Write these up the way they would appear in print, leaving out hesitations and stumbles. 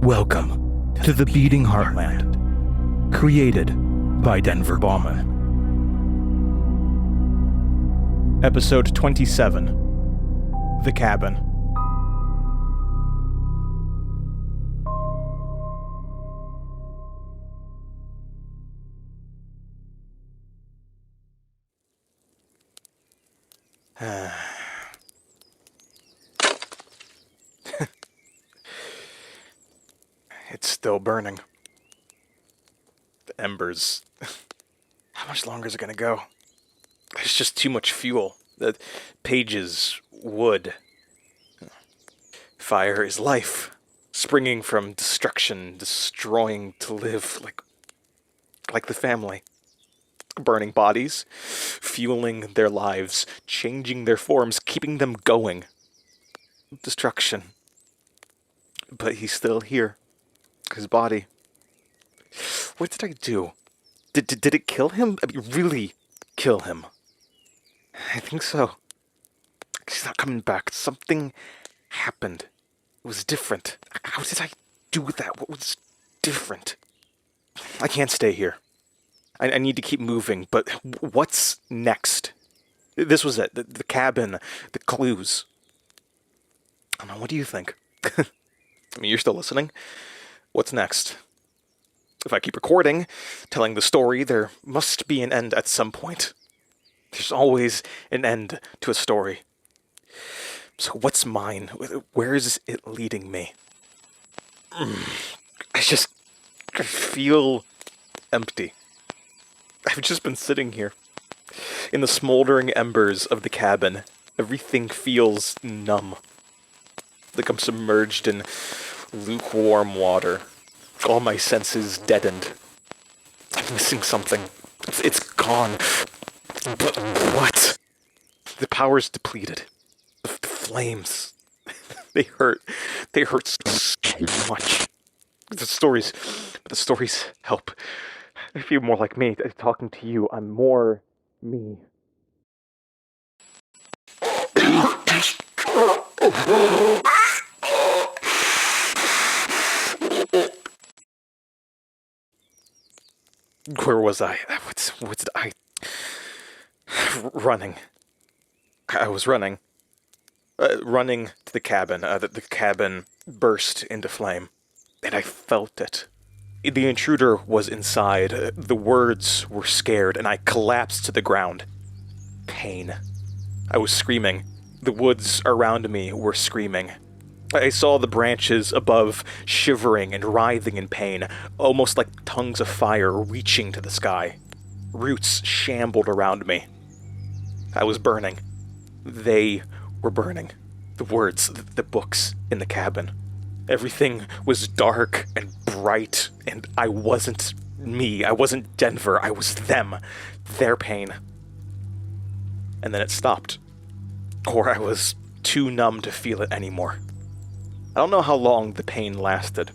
Welcome to the Beating Heartland, created by Denver Baughman. Episode 27, The Cabin. It's still burning. The embers. How much longer is it gonna go? There's just too much fuel. The pages, wood. Fire is life, springing from destruction, destroying to live like the family. Burning bodies, fueling their lives, changing their forms, keeping them going. Destruction. But he's still here. His body. What did I do? Did it kill him? I mean, really kill him? I think so. He's not coming back. Something happened. It was different. How did I do that? What was different? I can't stay here. I need to keep moving, but what's next? This was it. The cabin. The clues. I don't know. What do you think? I mean, you're still listening? What's next? If I keep recording, telling the story, there must be an end at some point. There's always an end to a story. So what's mine? Where is it leading me? I feel empty. I've just been sitting here. In the smoldering embers of the cabin, everything feels numb. Like I'm submerged in lukewarm water. All my senses deadened. I'm missing something. It's gone. But what? The power's depleted. The flames. They hurt. They hurt so much. The stories help. I feel more like me. Talking to you, I'm more me. Where was I? What's I... Running. I was running. Running to the cabin. The cabin burst into flame. And I felt it. The intruder was inside. The words were scared, and I collapsed to the ground. Pain. I was screaming. The woods around me were screaming. I saw the branches above shivering and writhing in pain, almost like tongues of fire reaching to the sky. Roots shambled around me. I was burning. They were burning. The words, the books in the cabin. Everything was dark and bright, and I wasn't me. I wasn't Denver. I was them. Their pain. And then it stopped. Or I was too numb to feel it anymore. I don't know how long the pain lasted.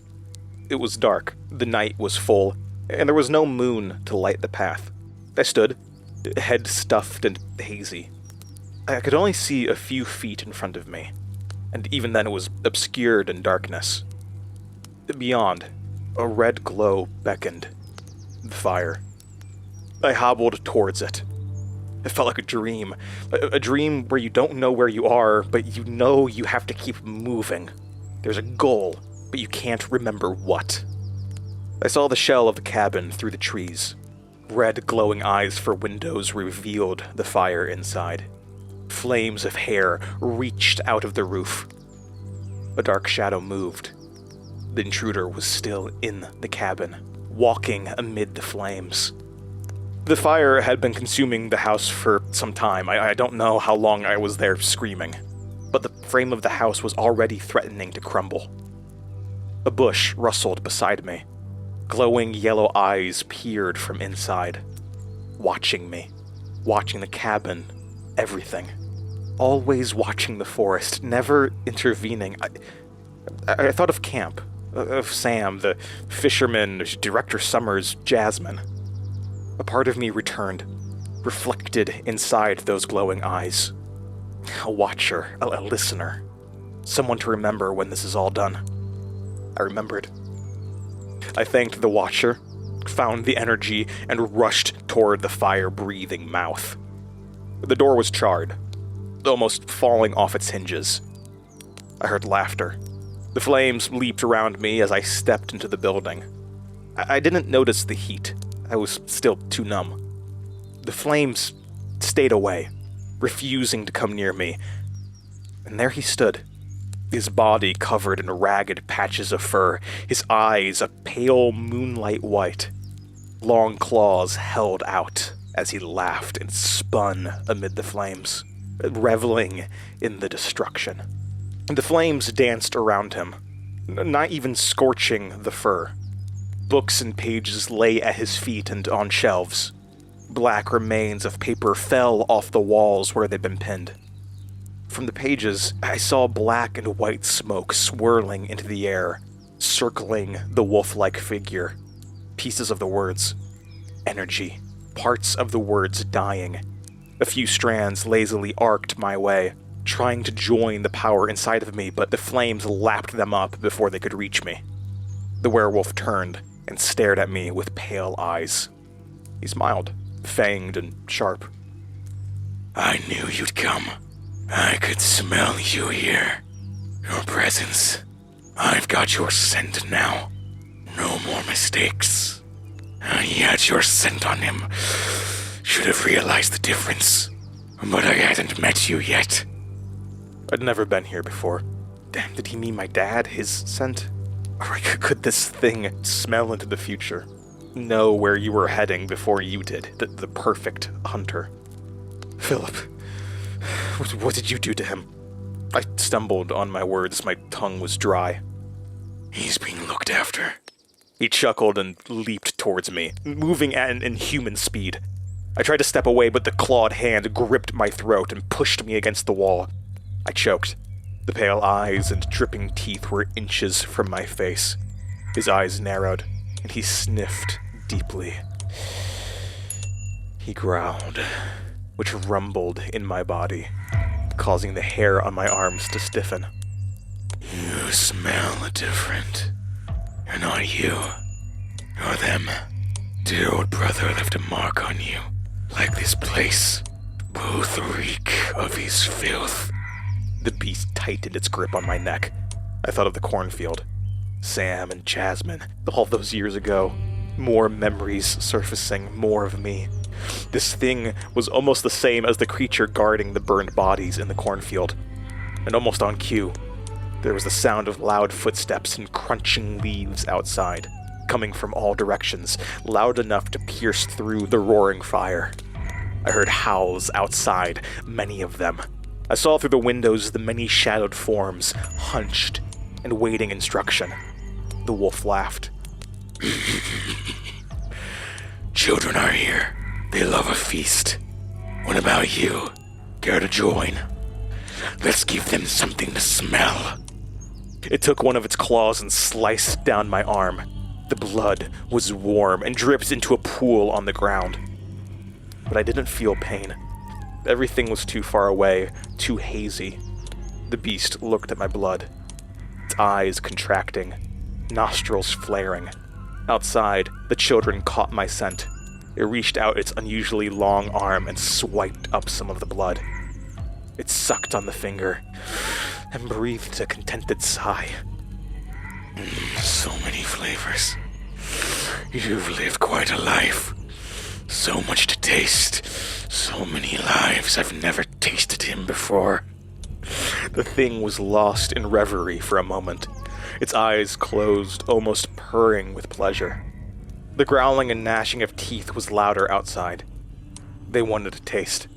It was dark, the night was full, and there was no moon to light the path. I stood, head stuffed and hazy. I could only see a few feet in front of me, and even then it was obscured in darkness. Beyond, a red glow beckoned. The fire. I hobbled towards it. It felt like a dream where you don't know where you are, but you know you have to keep moving. There's a goal, but you can't remember what. I saw the shell of the cabin through the trees. Red glowing eyes for windows revealed the fire inside. Flames of hair reached out of the roof. A dark shadow moved. The intruder was still in the cabin, walking amid the flames. The fire had been consuming the house for some time. I don't know how long I was there screaming. But the frame of the house was already threatening to crumble. A bush rustled beside me. Glowing yellow eyes peered from inside. Watching me. Watching the cabin. Everything. Always watching the forest, never intervening. I thought of camp. Of Sam, the fisherman, Director Summers, Jasmine. A part of me returned, reflected inside those glowing eyes. A watcher, a listener. Someone to remember when this is all done. I remembered. I thanked the Watcher, found the energy, and rushed toward the fire-breathing mouth. The door was charred, almost falling off its hinges. I heard laughter. The flames leaped around me as I stepped into the building. I didn't notice the heat. I was still too numb. The flames stayed away, refusing to come near me. And there he stood, his body covered in ragged patches of fur, his eyes a pale moonlight white. Long claws held out as he laughed and spun amid the flames, reveling in the destruction. The flames danced around him, not even scorching the fur. Books and pages lay at his feet and on shelves. Black remains of paper fell off the walls where they'd been pinned. From the pages, I saw black and white smoke swirling into the air, circling the wolf-like figure. Pieces of the words. Energy. Parts of the words dying. A few strands lazily arced my way, trying to join the power inside of me, but the flames lapped them up before they could reach me. The werewolf turned and stared at me with pale eyes. He smiled, fanged and sharp. I knew you'd come. I could smell you here. Your presence. I've got your scent now. No more mistakes. He had your scent on him. Should have realized the difference. But I hadn't met you yet. I'd never been here before. Damn, did he mean my dad? His scent? Or could this thing smell into the future? Know where you were heading before you did? The perfect hunter. Philip, what did you do to him? I stumbled on my words. My tongue was dry. He's being looked after. He chuckled and leaped towards me, moving at an inhuman speed. I tried to step away, but the clawed hand gripped my throat and pushed me against the wall. I choked. The pale eyes and dripping teeth were inches from my face. His eyes narrowed, and he sniffed deeply. He growled, which rumbled in my body, causing the hair on my arms to stiffen. You smell different. You're not you. You're them. Dear old brother left a mark on you, like this place. Both reek of his filth. The beast tightened its grip on my neck. I thought of the cornfield. Sam and Jasmine, all those years ago. More memories surfacing, more of me. This thing was almost the same as the creature guarding the burned bodies in the cornfield. And almost on cue, there was the sound of loud footsteps and crunching leaves outside, coming from all directions, loud enough to pierce through the roaring fire. I heard howls outside, many of them. I saw through the windows the many shadowed forms, hunched and waiting instruction. The wolf laughed. Children are here. They love a feast. What about you? Care to join? Let's give them something to smell. It took one of its claws and sliced down my arm. The blood was warm and dripped into a pool on the ground. But I didn't feel pain. Everything was too far away, too hazy. The beast looked at my blood, its eyes contracting, nostrils flaring. Outside, the children caught my scent. It reached out its unusually long arm and swiped up some of the blood. It sucked on the finger and breathed a contented sigh. So many flavors. You've lived quite a life. So much to taste. So many lives. I've never tasted him before. The thing was lost in reverie for a moment. Its eyes closed, almost purring with pleasure. The growling and gnashing of teeth was louder outside. They wanted to taste.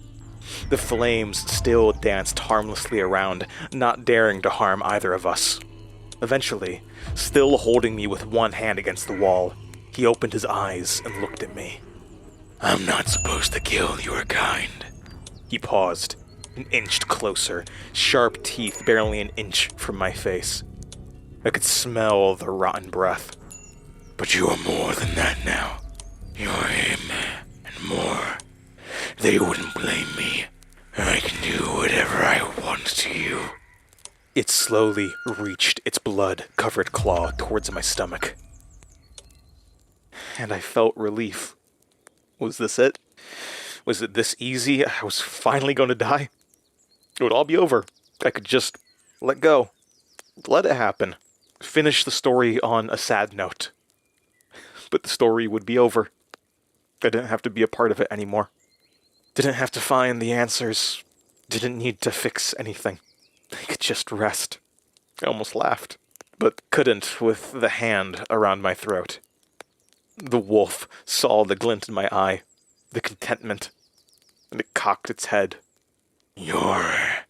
The flames still danced harmlessly around, not daring to harm either of us. Eventually, still holding me with one hand against the wall, he opened his eyes and looked at me. I'm not supposed to kill your kind. He paused and inched closer, sharp teeth barely an inch from my face. I could smell the rotten breath. But you are more than that now. You're him, and more. They wouldn't blame me. I can do whatever I want to you. Its slowly reached its blood-covered claw towards my stomach. And I felt relief. Was this it? Was it this easy? I was finally going to die? It would all be over. I could just let go. Let it happen. Finish the story on a sad note. But the story would be over. I didn't have to be a part of it anymore. Didn't have to find the answers. Didn't need to fix anything. I could just rest. I almost laughed, but couldn't with the hand around my throat. The wolf saw the glint in my eye, the contentment, and it cocked its head. You're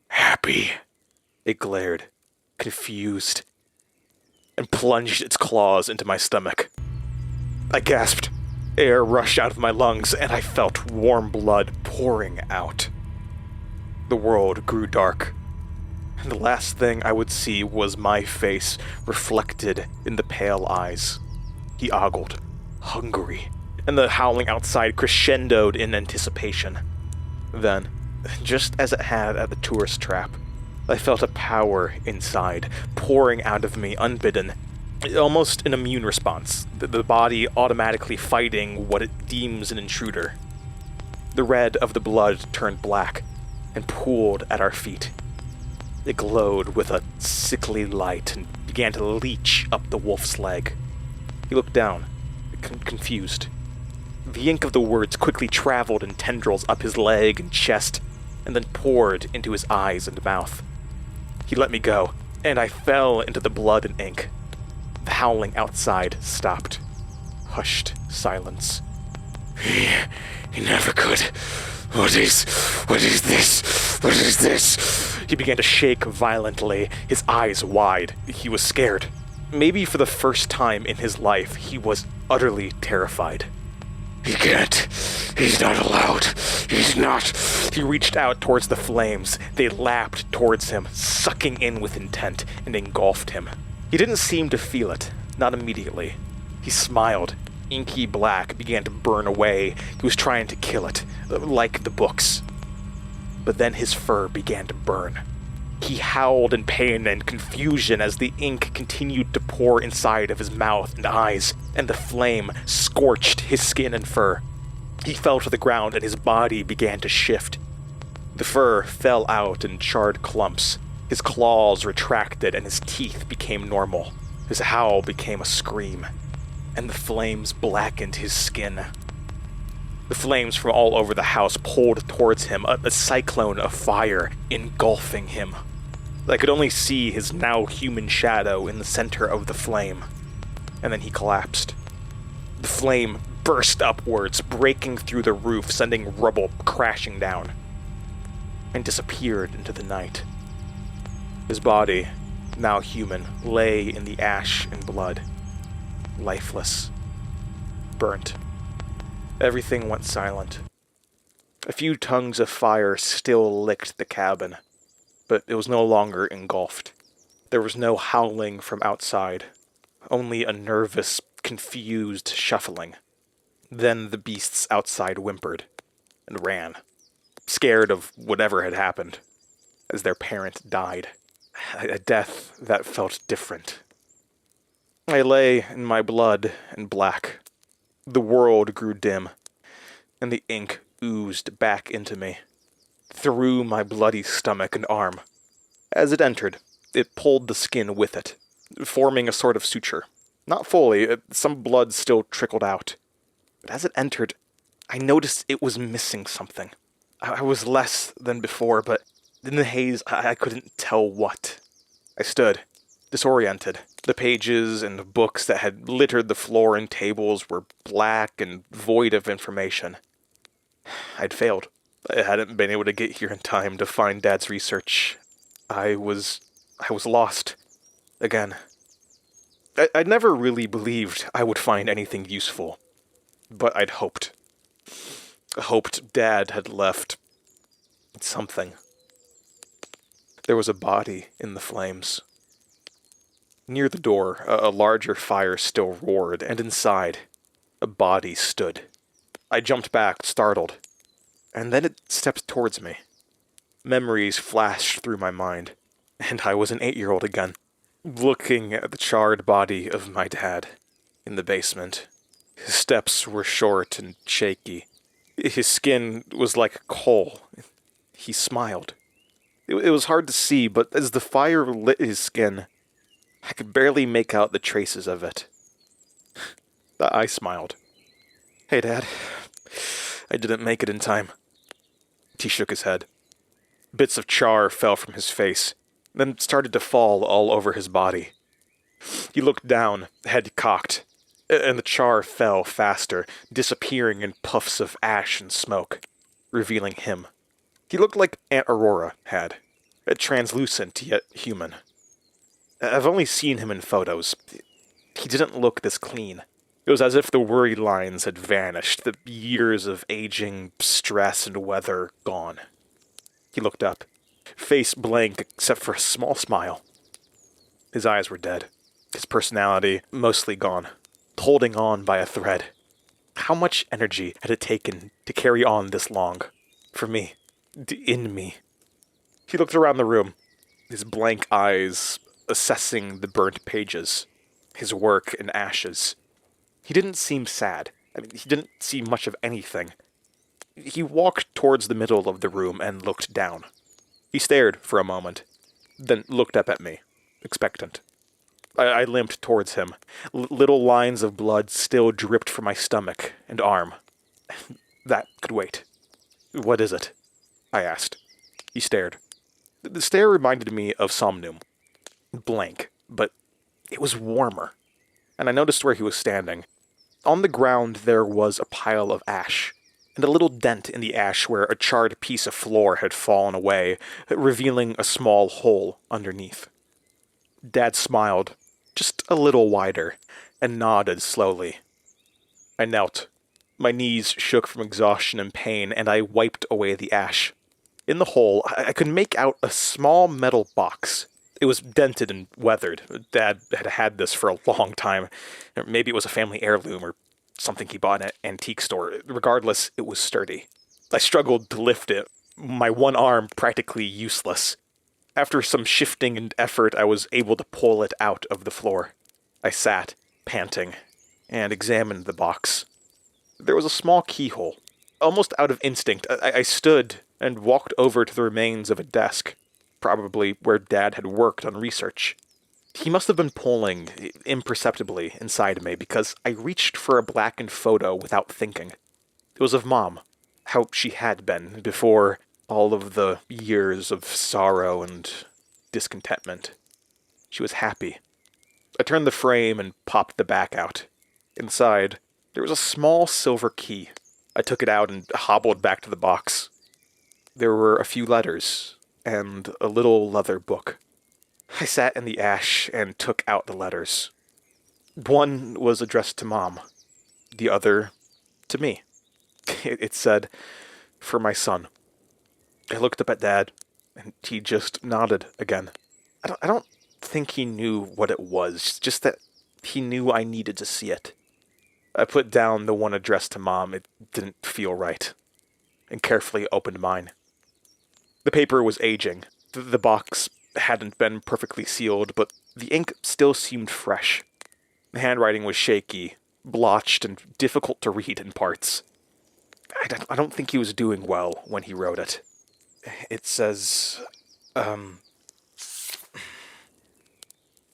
happy. It glared, confused, and plunged its claws into my stomach. I gasped. Air rushed out of my lungs, and I felt warm blood pouring out. The world grew dark, and the last thing I would see was my face reflected in the pale eyes. He ogled, hungry, and the howling outside crescendoed in anticipation. Then, just as it had at the tourist trap, I felt a power inside, pouring out of me unbidden, almost an immune response, the body automatically fighting what it deems an intruder. The red of the blood turned black and pooled at our feet. It glowed with a sickly light and began to leach up the wolf's leg. He looked down, confused. The ink of the words quickly traveled in tendrils up his leg and chest, and then poured into his eyes and mouth. He let me go, and I fell into the blood and ink. The howling outside stopped. Hushed silence. He never could. What is this? What is this? He began to shake violently, his eyes wide. He was scared. Maybe for the first time in his life, he was utterly terrified. He can't. He's not allowed. He's not. He reached out towards the flames. They lapped towards him, sucking in with intent, and engulfed him. He didn't seem to feel it, not immediately. He smiled. Inky black began to burn away. He was trying to kill it, like the books. But then his fur began to burn. He howled in pain and confusion as the ink continued to pour inside of his mouth and eyes, and the flame scorched his skin and fur. He fell to the ground and his body began to shift. The fur fell out in charred clumps. His claws retracted and his teeth became normal. His howl became a scream, and the flames blackened his skin. The flames from all over the house pulled towards him, a cyclone of fire engulfing him. I could only see his now human shadow in the center of the flame, and then he collapsed. The flame burst upwards, breaking through the roof, sending rubble crashing down, and disappeared into the night. His body, now human, lay in the ash and blood, lifeless, burnt. Everything went silent. A few tongues of fire still licked the cabin, but it was no longer engulfed. There was no howling from outside, only a nervous, confused shuffling. Then the beasts outside whimpered and ran, scared of whatever had happened, as their parent died. A death that felt different. I lay in my blood and black. The world grew dim, and the ink oozed back into me, through my bloody stomach and arm. As it entered, it pulled the skin with it, forming a sort of suture. Not fully, some blood still trickled out. But as it entered, I noticed it was missing something. I was less than before, but in the haze, I couldn't tell what. I stood, disoriented. The pages and books that had littered the floor and tables were black and void of information. I'd failed. I hadn't been able to get here in time to find Dad's research. I was lost. Again. I'd never really believed I would find anything useful, but I'd hoped. I hoped Dad had left something. There was a body in the flames. Near the door, a larger fire still roared, and inside, a body stood. I jumped back, startled, and then it stepped towards me. Memories flashed through my mind. And I was an 8-year-old again, looking at the charred body of my dad in the basement. His steps were short and shaky. His skin was like a coal. He smiled. It was hard to see, but as the fire lit his skin, I could barely make out the traces of it. I smiled. "Hey, Dad. I didn't make it in time." He shook his head. Bits of char fell from his face, then started to fall all over his body. He looked down, head cocked, and the char fell faster, disappearing in puffs of ash and smoke, revealing him. He looked like Aunt Aurora had, translucent yet human. I've only seen him in photos. He didn't look this clean. It was as if the worry lines had vanished, the years of aging, stress, and weather gone. He looked up, face blank except for a small smile. His eyes were dead, his personality mostly gone, holding on by a thread. How much energy had it taken to carry on this long? For me. In me. He looked around the room, his blank eyes assessing the burnt pages, his work in ashes. He didn't seem sad. He didn't see much of anything. He walked towards the middle of the room and looked down. He stared for a moment, then looked up at me, expectant. I limped towards him. Little lines of blood still dripped from my stomach and arm. That could wait. "What is it?" I asked. He stared. The stare reminded me of Somnum. Blank, but it was warmer. And I noticed where he was standing. On the ground there was a pile of ash, and a little dent in the ash where a charred piece of floor had fallen away, revealing a small hole underneath. Dad smiled, just a little wider, and nodded slowly. I knelt. My knees shook from exhaustion and pain, and I wiped away the ash. In the hole, I could make out a small metal box. It was dented and weathered. Dad had had this for a long time. Maybe it was a family heirloom or something he bought at an antique store. Regardless, it was sturdy. I struggled to lift it, my one arm practically useless. After some shifting and effort, I was able to pull it out of the floor. I sat, panting, and examined the box. There was a small keyhole. Almost out of instinct, I stood and walked over to the remains of a desk, probably where Dad had worked on research. He must have been pulling imperceptibly inside me because I reached for a blackened photo without thinking. It was of Mom, how she had been before all of the years of sorrow and discontentment. She was happy. I turned the frame and popped the back out. Inside, there was a small silver key. I took it out and hobbled back to the box. There were a few letters, and a little leather book. I sat in the ash and took out the letters. One was addressed to Mom, the other to me. It said, "For my son." I looked up at Dad, and he just nodded again. I don't think he knew what it was, just that he knew I needed to see it. I put down the one addressed to Mom. It didn't feel right, and carefully opened mine. The paper was aging. The box hadn't been perfectly sealed, but the ink still seemed fresh. The handwriting was shaky, blotched, and difficult to read in parts. I don't think he was doing well when he wrote it. It says,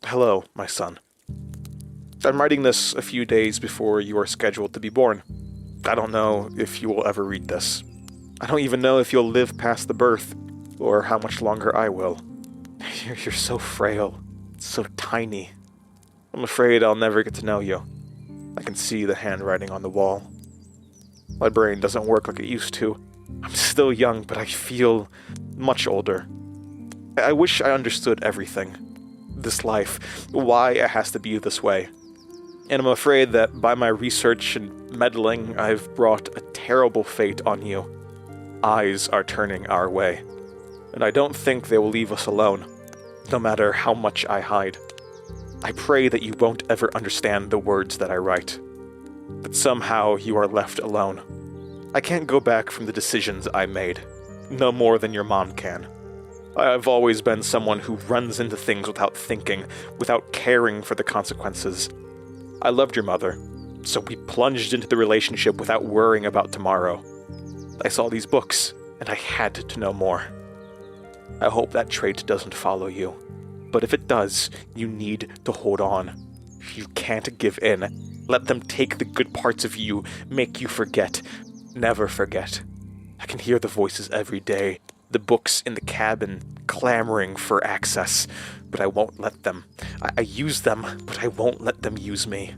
"Hello, my son. I'm writing this a few days before you are scheduled to be born. I don't know if you will ever read this. I don't even know if you'll live past the birth, or how much longer I will. You're so frail, so tiny. I'm afraid I'll never get to know you. I can see the handwriting on the wall. My brain doesn't work like it used to. I'm still young, but I feel much older. I wish I understood everything. This life, why it has to be this way. And I'm afraid that by my research and meddling, I've brought a terrible fate on you. Eyes are turning our way, and I don't think they will leave us alone, no matter how much I hide. I pray that you won't ever understand the words that I write, that somehow you are left alone. I can't go back from the decisions I made, no more than your mom can. I've always been someone who runs into things without thinking, without caring for the consequences. I loved your mother, so we plunged into the relationship without worrying about tomorrow. I saw these books, and I had to know more. I hope that trait doesn't follow you, but if it does, you need to hold on. You can't give in. Let them take the good parts of you, make you forget. Never forget. I can hear the voices every day, the books in the cabin clamoring for access, but I won't let them. I use them, but I won't let them use me.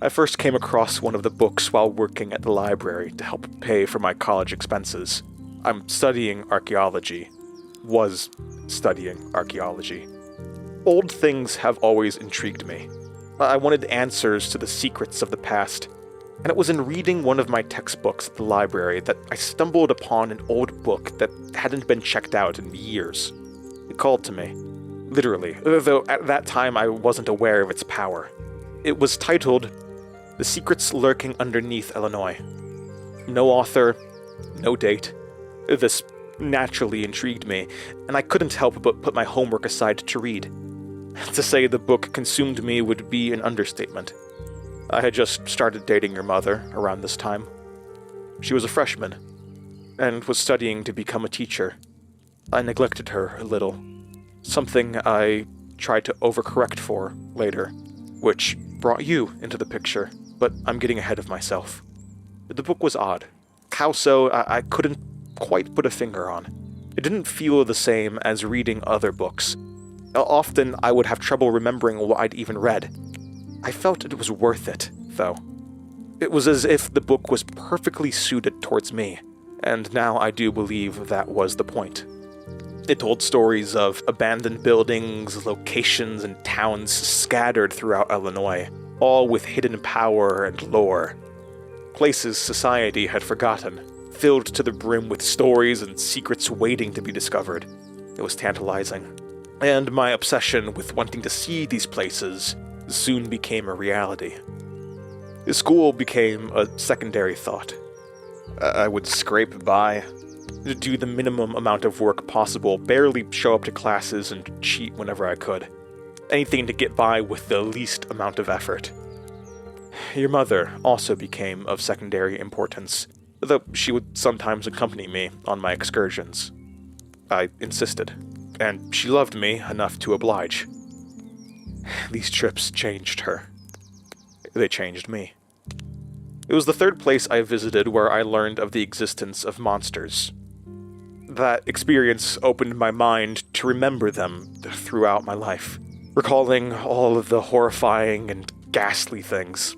I first came across one of the books while working at the library to help pay for my college expenses. I'm studying archaeology. Was studying archaeology. Old things have always intrigued me. I wanted answers to the secrets of the past, and it was in reading one of my textbooks at the library that I stumbled upon an old book that hadn't been checked out in years. It called to me, literally, though at that time I wasn't aware of its power. It was titled, The Secrets Lurking Underneath Illinois. No author, no date. This naturally intrigued me, and I couldn't help but put my homework aside to read. To say the book consumed me would be an understatement. I had just started dating your mother around this time. She was a freshman, and was studying to become a teacher. I neglected her a little, something I tried to overcorrect for later, which brought you into the picture, but I'm getting ahead of myself. The book was odd. How so, I couldn't quite put a finger on. It didn't feel the same as reading other books. Often I would have trouble remembering what I'd even read. I felt it was worth it, though. It was as if the book was perfectly suited towards me, and now I do believe that was the point. It told stories of abandoned buildings, locations, and towns scattered throughout Illinois, all with hidden power and lore. Places society had forgotten, filled to the brim with stories and secrets waiting to be discovered. It was tantalizing. And my obsession with wanting to see these places soon became a reality. The school became a secondary thought. I would scrape by, do the minimum amount of work possible, barely show up to classes, and cheat whenever I could. Anything to get by with the least amount of effort. Your mother also became of secondary importance, though she would sometimes accompany me on my excursions. I insisted, and she loved me enough to oblige. These trips changed her. They changed me. It was the third place I visited where I learned of the existence of monsters. That experience opened my mind to remember them throughout my life, recalling all of the horrifying and ghastly things.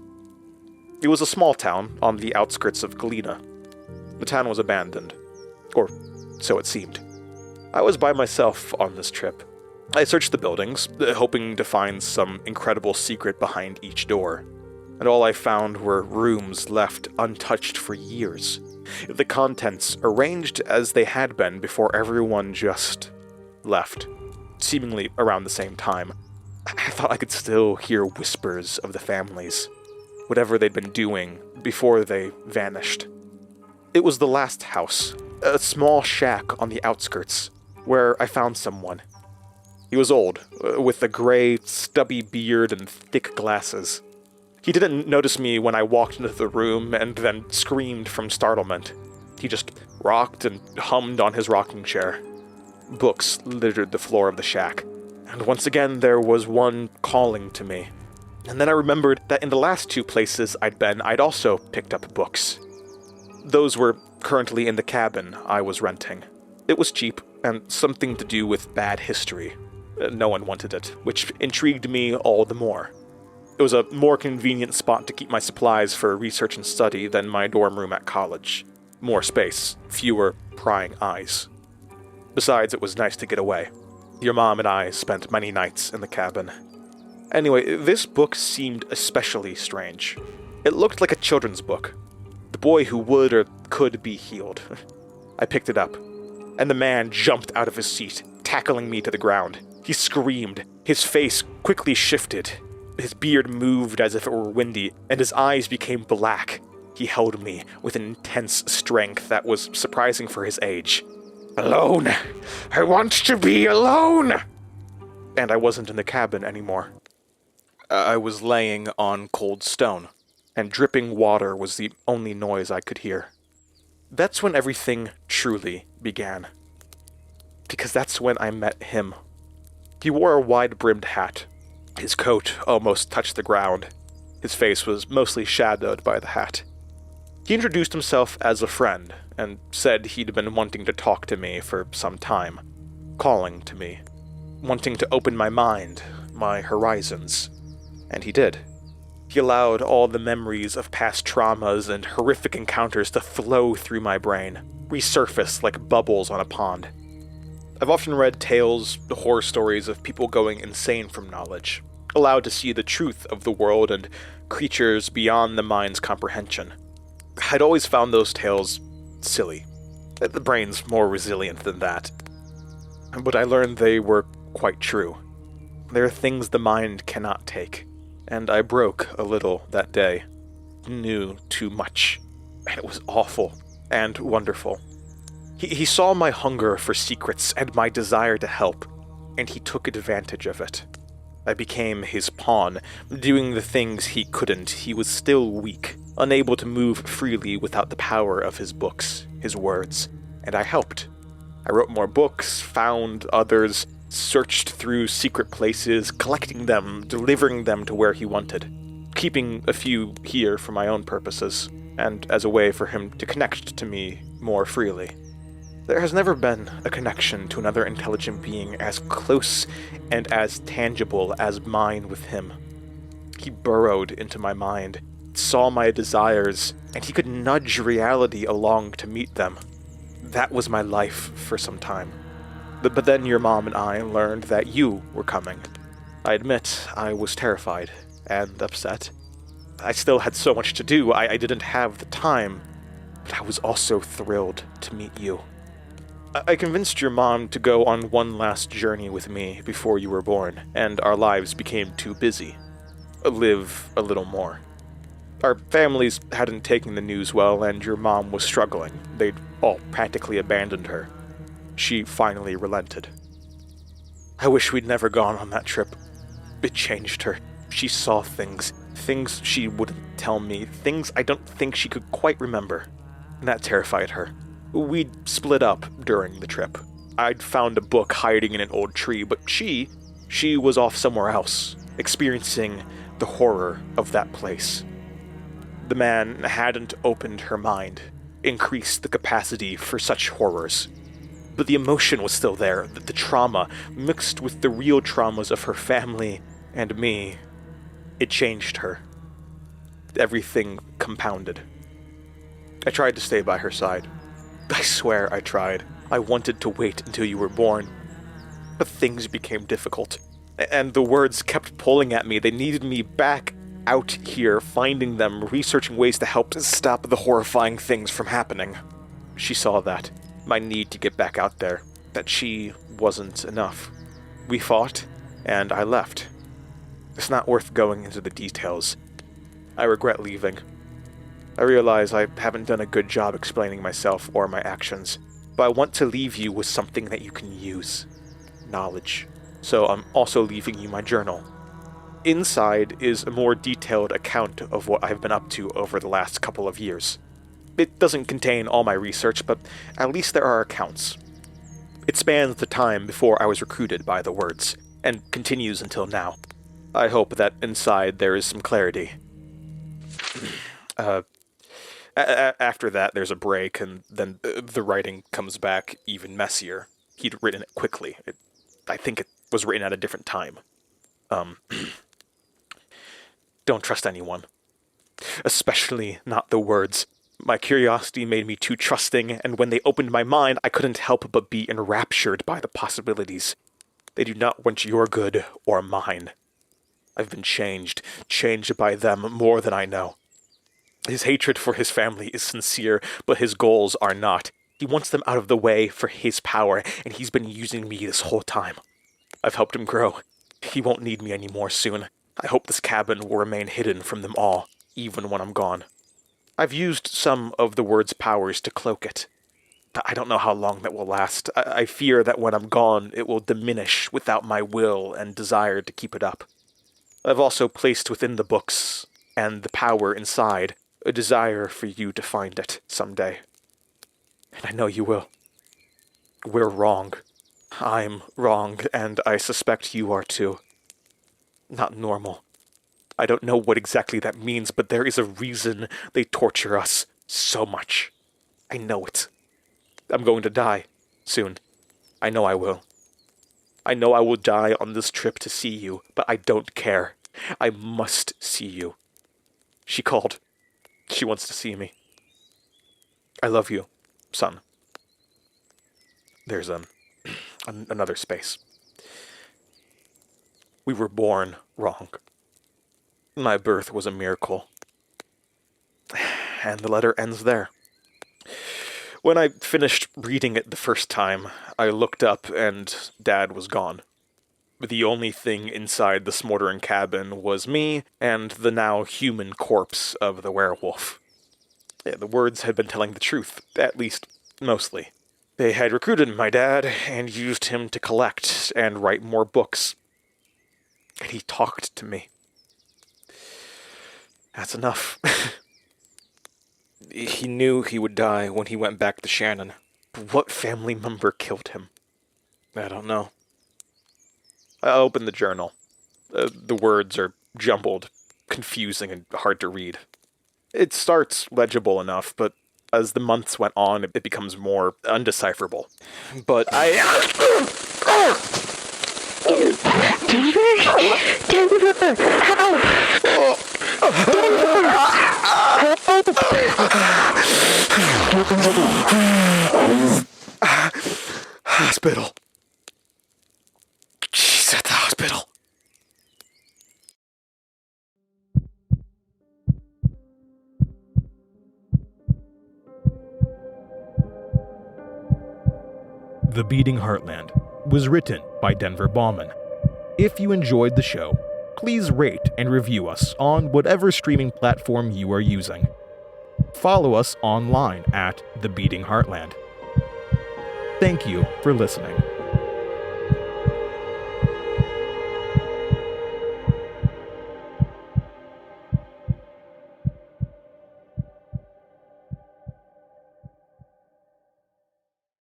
It was a small town on the outskirts of Galena. The town was abandoned, or so it seemed. I was by myself on this trip. I searched the buildings, hoping to find some incredible secret behind each door, and all I found were rooms left untouched for years, the contents arranged as they had been before everyone just left, seemingly around the same time. I thought I could still hear whispers of the families, whatever they'd been doing before they vanished. It was the last house, a small shack on the outskirts, where I found someone. He was old, with a gray, stubby beard and thick glasses. He didn't notice me when I walked into the room and then screamed from startlement. He just rocked and hummed on his rocking chair. Books littered the floor of the shack, and once again there was one calling to me. And then I remembered that in the last two places I'd been, I'd also picked up books. Those were currently in the cabin I was renting. It was cheap, and something to do with bad history. No one wanted it, which intrigued me all the more. It was a more convenient spot to keep my supplies for research and study than my dorm room at college. More space, fewer prying eyes. Besides, it was nice to get away. Your mom and I spent many nights in the cabin. Anyway, this book seemed especially strange. It looked like a children's book. The boy who would or could be healed. I picked it up, and the man jumped out of his seat, tackling me to the ground. He screamed. His face quickly shifted. His beard moved as if it were windy, and his eyes became black. He held me with an intense strength that was surprising for his age. Alone. I want to be alone. And I wasn't in the cabin anymore. I was laying on cold stone, and dripping water was the only noise I could hear. That's when everything truly began. Because that's when I met him. He wore a wide-brimmed hat. His coat almost touched the ground. His face was mostly shadowed by the hat. He introduced himself as a friend, and said he'd been wanting to talk to me for some time, calling to me, wanting to open my mind, my horizons. And he did. He allowed all the memories of past traumas and horrific encounters to flow through my brain, resurface like bubbles on a pond. I've often read tales, horror stories of people going insane from knowledge, allowed to see the truth of the world and creatures beyond the mind's comprehension. I'd always found those tales silly. The brain's more resilient than that. But I learned they were quite true. There are things the mind cannot take, and I broke a little that day. Knew too much, and it was awful and wonderful. He saw my hunger for secrets and my desire to help, and he took advantage of it. I became his pawn, doing the things he couldn't. He was still weak, unable to move freely without the power of his books, his words, and I helped. I wrote more books, found others, searched through secret places, collecting them, delivering them to where he wanted, keeping a few here for my own purposes, and as a way for him to connect to me more freely. There has never been a connection to another intelligent being as close and as tangible as mine with him. He burrowed into my mind, saw my desires, and he could nudge reality along to meet them. That was my life for some time. But then your mom and I learned that you were coming. I admit I was terrified and upset. I still had so much to do, I didn't have the time, but I was also thrilled to meet you. I convinced your mom to go on one last journey with me before you were born, and our lives became too busy. Live a little more. Our families hadn't taken the news well, and your mom was struggling. They'd all practically abandoned her. She finally relented. I wish we'd never gone on that trip. It changed her. She saw things she wouldn't tell me, things I don't think she could quite remember, and that terrified her. We'd split up during the trip. I'd found a book hiding in an old tree, but she was off somewhere else, experiencing the horror of that place. The man hadn't opened her mind, increased the capacity for such horrors. But the emotion was still there, the trauma, mixed with the real traumas of her family and me. It changed her. Everything compounded. I tried to stay by her side. I swear I tried. I wanted to wait until you were born. But things became difficult, and the words kept pulling at me. They needed me back out here, finding them, researching ways to help stop the horrifying things from happening. She saw that, my need to get back out there, that she wasn't enough. We fought, and I left. It's not worth going into the details. I regret leaving. I realize I haven't done a good job explaining myself or my actions, but I want to leave you with something that you can use. Knowledge. So I'm also leaving you my journal. Inside is a more detailed account of what I've been up to over the last couple of years. It doesn't contain all my research, but at least there are accounts. It spans the time before I was recruited by the words, and continues until now. I hope that inside there is some clarity. After that, there's a break, and then the writing comes back even messier. He'd written it quickly. I think it was written at a different time. Don't trust anyone. Especially not the words. My curiosity made me too trusting, and when they opened my mind, I couldn't help but be enraptured by the possibilities. They do not want your good or mine. I've been changed by them more than I know. His hatred for his family is sincere, but his goals are not. He wants them out of the way for his power, and he's been using me this whole time. I've helped him grow. He won't need me anymore soon. I hope this cabin will remain hidden from them all, even when I'm gone. I've used some of the word's powers to cloak it. I don't know how long that will last. I fear that when I'm gone, it will diminish without my will and desire to keep it up. I've also placed within the books, and the power inside, a desire for you to find it someday. And I know you will. We're wrong. I'm wrong, and I suspect you are too. Not normal. I don't know what exactly that means, but there is a reason they torture us so much. I know it. I'm going to die soon. I know I will. I know I will die on this trip to see you, but I don't care. I must see you. She called. She wants to see me. I love you, son. There's another space. We were born wrong. My birth was a miracle. And the letter ends there. When I finished reading it the first time, I looked up and Dad was gone. The only thing inside the smoldering cabin was me and the now human corpse of the werewolf. The words had been telling the truth, at least mostly. They had recruited my dad and used him to collect and write more books. And he talked to me. That's enough. He knew he would die when he went back to Shannon. But what family member killed him? I don't know. I opened the journal. The words are jumbled, confusing, and hard to read. It starts legible enough, but as the months went on, it becomes more undecipherable. But Denver! Help! Hospital. She's at the hospital. The Beating Heartland was written by Denver Baughman. If you enjoyed the show, please rate and review us on whatever streaming platform you are using. Follow us online at The Beating Heartland. Thank you for listening.